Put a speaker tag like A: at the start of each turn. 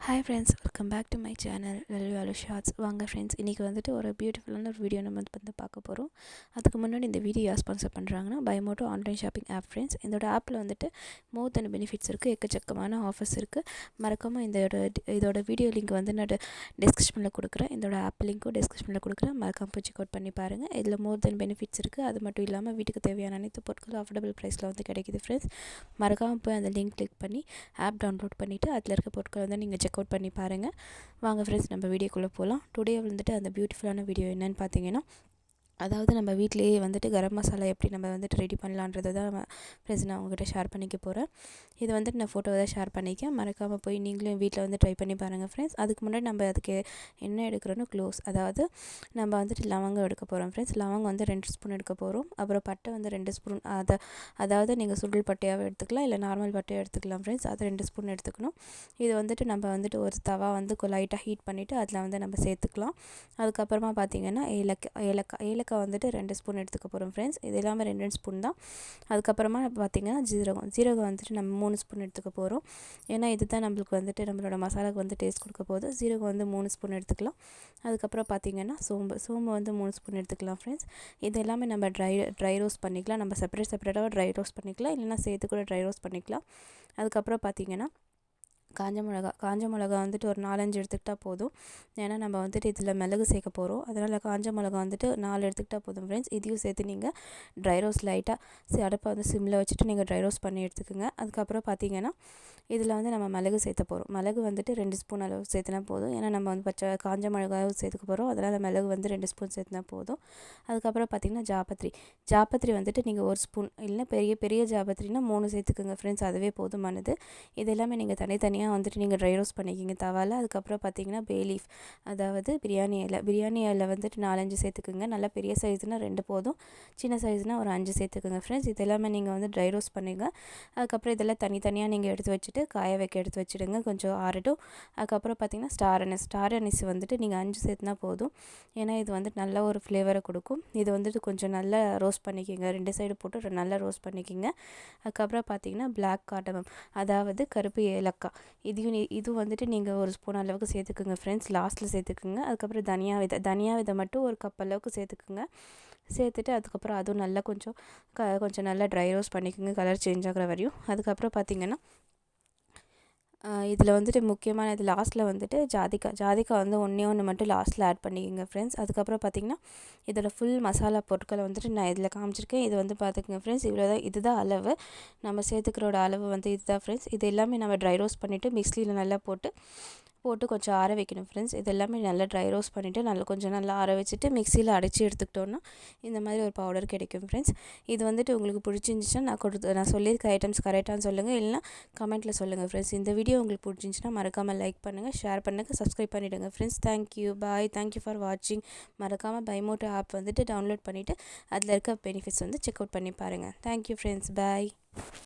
A: Hi friends, welcome back to my channel value shorts. வாங்க friends, இன்றைக்கி வந்துட்டு ஒரு பியூட்டிஃபுல்லான ஒரு வீடியோ நம்ம வந்து பார்க்க போகிறோம். அதுக்கு முன்னாடி இந்த வீடியோ யார் ஸ்பான்சர் பண்ணுறாங்கன்னா பைமோட்டோ ஆன்லைன் ஷாப்பிங் ஆப் ஃப்ரெண்ட்ஸ். இதோட ஆப்பில் வந்துட்டு மோர் தென் பெனிஃபிட்ஸ் இருக்குது, எக்கச்சக்கமான ஆஃபர்ஸ் இருக்குது. மறக்காமல் இதோட வீடியோ லிங்க் வந்து நான் டிஸ்கிரிப்ஷனில் கொடுக்குறேன். இதோட ஆப் லிங்க்கும் டிஸ்கிரிப்ஷனில் கொடுக்குறேன். மறக்காமல் போய் செக் அவுட் பண்ணி பாருங்கள். இதில் மோர் தென் பெனிஃபிட்ஸ் இருக்குது. அது மட்டும் இல்லாமல் வீட்டுக்கு தேவையான அனைத்து பொருட்களும் அஃபோர்டபுள் ப்ரைஸில் வந்து கிடைக்குது ஃப்ரெண்ட்ஸ். மறக்காமல் போய் அந்த லிங்க் கிளிக் பண்ணி ஆப் டவுன்லோட் பண்ணிவிட்டு அதில் இருக்க பொருட்களை வந்து நீங்கள் செக் அவுட் பண்ணி பாருங்கள். வாங்க ஃப்ரெண்ட்ஸ், நம்ம வீடியோக்குள்ளே போகலாம். டுடே வந்துட்டு அந்த பியூட்டிஃபுல்லான வீடியோ என்னென்னு பார்த்தீங்கன்னா, அதாவது நம்ம வீட்டிலேயே வந்துட்டு கரம் மசாலா எப்படி நம்ம வந்துட்டு ரெடி பண்ணலான்றதை தான் ஃப்ரெண்ட்ஸ் நான் உங்கள்கிட்ட ஷேர் பண்ணிக்க போகிறேன். இது வந்துட்டு நான் ஃபோட்டோவை தான் ஷேர் பண்ணிக்கேன். மறக்காமல் போய் நீங்களும் வீட்டில் வந்து ட்ரை பண்ணி பாருங்கள் ஃப்ரெண்ட்ஸ். அதுக்கு முன்னாடி நம்ம அதுக்கு என்ன எடுக்கிறோன்னா க்ளோவ்ஸ், அதாவது நம்ம வந்துட்டு லவங்கம் எடுக்க போகிறோம் ஃப்ரெண்ட்ஸ். லவங்கம் வந்து 2 ஸ்பூன் எடுக்க போகிறோம். அப்புறம் பட்டை வந்து 2 ஸ்பூன், அதாவது நீங்கள் சுருள் பட்டையாகவும் எடுத்துக்கலாம், இல்லை நார்மல் பட்டையாக எடுத்துக்கலாம் ஃப்ரெண்ட்ஸ். அது 2 ஸ்பூன் எடுத்துக்கணும். இது வந்துட்டு நம்ம வந்துட்டு ஒரு தவா வந்து லைட்டாக ஹீட் பண்ணிவிட்டு அதில் வந்து நம்ம சேர்த்துக்கலாம். அதுக்கப்புறமா பார்த்திங்கன்னா ஏலக்காய் வந்துட்டு 2 ஸ்பூன் எடுத்துக்க போகிறோம் ஃப்ரெண்ட்ஸ். இது எல்லாமே 2 ஸ்பூன் தான். அதுக்கப்புறமா பார்த்திங்கன்னா ஜீரகம் வந்துட்டு நம்ம 3 ஸ்பூன் எடுத்துக்க போகிறோம். ஏன்னா இது தான் நம்மளுக்கு வந்துட்டு நம்மளோட மசாலாவுக்கு வந்து டேஸ்ட் கொடுக்க போகுது. ஜீரகம் வந்து 3 ஸ்பூன் எடுத்துக்கலாம். அதுக்கப்புறம் பார்த்திங்கன்னா சோம்பு வந்து 3 ஸ்பூன் எடுத்துக்கலாம் ஃப்ரெண்ட்ஸ். இது எல்லாமே நம்ம ட்ரை ரோஸ்ட் பண்ணிக்கலாம். நம்ம செப்பரேட்டாக ட்ரை ரோஸ்ட் பண்ணிக்கலாம், இல்லைனா சேர்த்து கூட ட்ரை ரோஸ்ட் பண்ணிக்கலாம். அதுக்கப்புறம் பார்த்திங்கன்னா காஞ்ச மிளகா வந்துட்டு ஒரு 4-5 எடுத்துக்கிட்டால் போதும். ஏன்னா நம்ம வந்துட்டு இதில் மிளகு சேர்க்க போகிறோம். அதனால் காஞ்ச மிளகா வந்துட்டு 4 எடுத்துக்கிட்டால் போதும் ஃப்ரெண்ட்ஸ். இதையும் சேர்த்து நீங்கள் ட்ரை ரோஸ்ட் லைட்டாக அடுப்பை வந்து சிம்மில் வச்சுட்டு நீங்கள் ட்ரை ரோஸ்ட் பண்ணி எடுத்துக்கோங்க. அதுக்கப்புறம் பார்த்திங்கன்னா இதில் வந்து நம்ம மிளகு சேர்த்த போகிறோம். மிளகு வந்துட்டு 2 ஸ்பூன் அளவு சேர்த்துனா போதும். ஏன்னா நம்ம வந்து காஞ்ச மிளகாவும் சேர்த்துக்க போகிறோம். அதனால் மிளகு வந்து 2 ஸ்பூன் சேர்த்துனா போதும். அதுக்கப்புறம் பார்த்திங்கன்னா ஜாப்பத்திரி வந்துட்டு நீங்கள் 1 ஸ்பூன், இல்லைன்னா பெரிய ஜாப்பத்திரினா 3 சேர்த்துக்குங்க ஃப்ரெண்ட்ஸ். அதுவே போதுமானது. இது எல்லாமே நீங்கள் தனித்தனியாக வந்துட்டு நீங்கள் ட்ரை ரோஸ்ட் பண்ணிக்கிங்க தவாவில். அதுக்கப்புறம் பார்த்திங்கன்னா பே லீஃப், அதாவது பிரியாணி இலை வந்துட்டு 4-5 சேர்த்துக்குங்க. நல்லா பெரிய சைஸ்னால் 2 போதும், சின்ன சைஸ்னால் ஒரு 5 சேர்த்துக்குங்க ஃப்ரெண்ட்ஸ். இது எல்லாமே நீங்கள் வந்து ட்ரை ரோஸ்ட் பண்ணுங்க. அதுக்கப்புறம் இதெல்லாம் தனித்தனியாக நீங்கள் எடுத்து வச்சுட்டு காய வைக்க எடுத்து வச்சுடுங்க, கொஞ்சம் ஆறட்டும். அதுக்கப்புறம் பார்த்திங்கன்னா ஸ்டார் அனிஸ் வந்துட்டு நீங்கள் 5 சேர்த்துனா போதும். ஏன்னா இது வந்துட்டு நல்ல ஒரு ஃப்ளேவரை கொடுக்கும். இது வந்துட்டு கொஞ்சம் நல்லா ரோஸ்ட் பண்ணிக்கிங்க, 2 சைடு போட்டு நல்லா ரோஸ்ட் பண்ணிக்கிங்க. அதுக்கப்புறம் பார்த்திங்கன்னா பிளாக் கார்டமம், அதாவது கருப்பு ஏலக்காய், இது வந்துட்டு நீங்கள் 1 ஸ்பூன் அளவுக்கு சேர்த்துக்குங்க ஃப்ரெண்ட்ஸ். லாஸ்ட்டில் சேர்த்துக்குங்க. அதுக்கப்புறம் தனியா விதை மட்டும் 1 கப் அளவுக்கு சேர்த்துக்குங்க. சேர்த்துட்டு அதுக்கப்புறம் அதுவும் நல்லா கொஞ்சம் நல்லா ட்ரை ரோஸ்ட் பண்ணிக்கோங்க, கலர் சேஞ்ச் ஆகிற வரையும். அதுக்கப்புறம் பார்த்திங்கன்னா இதில் வந்துட்டு முக்கியமான இது லாஸ்ட்டில் வந்துட்டு ஜாதிக்காய் வந்து ஒன்று மட்டும் லாஸ்ட்டில் ஆட் பண்ணிக்கோங்க ஃப்ரெண்ட்ஸ். அதுக்கப்புறம் பார்த்திங்கன்னா இதோட ஃபுல் மசாலா பொருட்களை வந்துட்டு நான் இதில் காமிச்சிருக்கேன். இது வந்து பார்த்துக்குங்க ஃப்ரெண்ட்ஸ். இதுதான் அளவு, நம்ம சேர்த்துக்கிறோட அளவு வந்து இதுதான் ஃப்ரெண்ட்ஸ். இது எல்லாமே நம்ம ட்ரை ரோஸ்ட் பண்ணிவிட்டு மிக்ஸியில் நல்லா போட்டு கொஞ்சம் ஆற வைக்கணும் ஃப்ரெண்ட்ஸ். இது எல்லாமே நல்லா ட்ரை ரோஸ்ட் பண்ணிவிட்டு கொஞ்சம் நல்லா ஆற வச்சுட்டு மிக்ஸியில் அடைச்சி எடுத்துக்கிட்டோன்னா இந்த மாதிரி ஒரு பவுடர் கிடைக்கும் ஃப்ரெண்ட்ஸ். இது வந்துட்டு உங்களுக்கு பிடிச்சிருந்துச்சுன்னா நான் சொல்லியிருக்க ஐட்டம்ஸ் கரெக்டானு சொல்லுங்கள், இல்லைனா கமெண்ட்டில் சொல்லுங்கள் ஃப்ரெண்ட்ஸ். இந்த வீடியோ உங்களுக்கு பிடிச்சிருந்துச்சுன்னா மறக்காமல் லைக் பண்ணுங்கள், ஷேர் பண்ணுங்கள், சப்ஸ்கிரைப் பண்ணிவிடுங்க friends. Thank you, bye, thank you for வாட்சிங். மறக்காமல் பைமோட்டோ ஆப் வந்துட்டு டவுன்லோட் பண்ணிவிட்டு அதில் இருக்க பெனிஃபிட்ஸ் வந்து செக் அவுட் பண்ணி பாருங்கள். தேங்க்யூ ஃப்ரெண்ட்ஸ், பாய்.